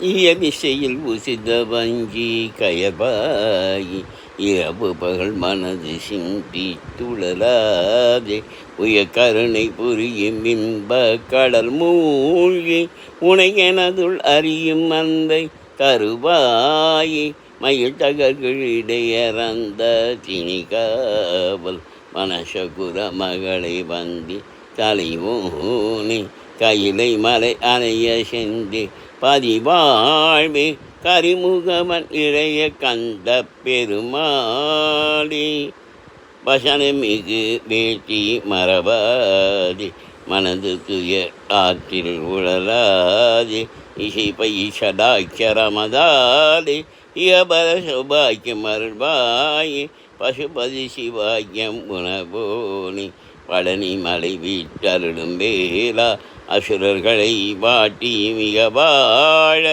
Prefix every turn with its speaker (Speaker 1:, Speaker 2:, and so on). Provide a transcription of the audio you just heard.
Speaker 1: இயமிசையில் உசித வஞ்சி கயபாயி இரவு பகல் மனது சிந்தி துழலாதே உய கருணை புரியும் இன்ப கடல் மூழ்கி உனையெனதுள் அறியும் அன்பை தருவாயி மயில் தகர்களிடையறந்த திணிகாவல் மனசகுர மகளை வந்தி தலைவோனே கையிலை மலை அணைய சென்று பதிவாழ்வே கரிமுகமன் இளைய கந்த பெருமாளி வசனமிகு வேட்டி மரபாதி மனது துய ஆற்றில் உழலாதி இசை பைஷடாட்சரமதாதி இயபர சௌபாக்கியம் அருள்வாயி பசுபதி சிவாக்கியம் உணவோனி பழனி மலை வீட்டருளும் வேளா அசுரர்களை வாட்டி மிக வாழ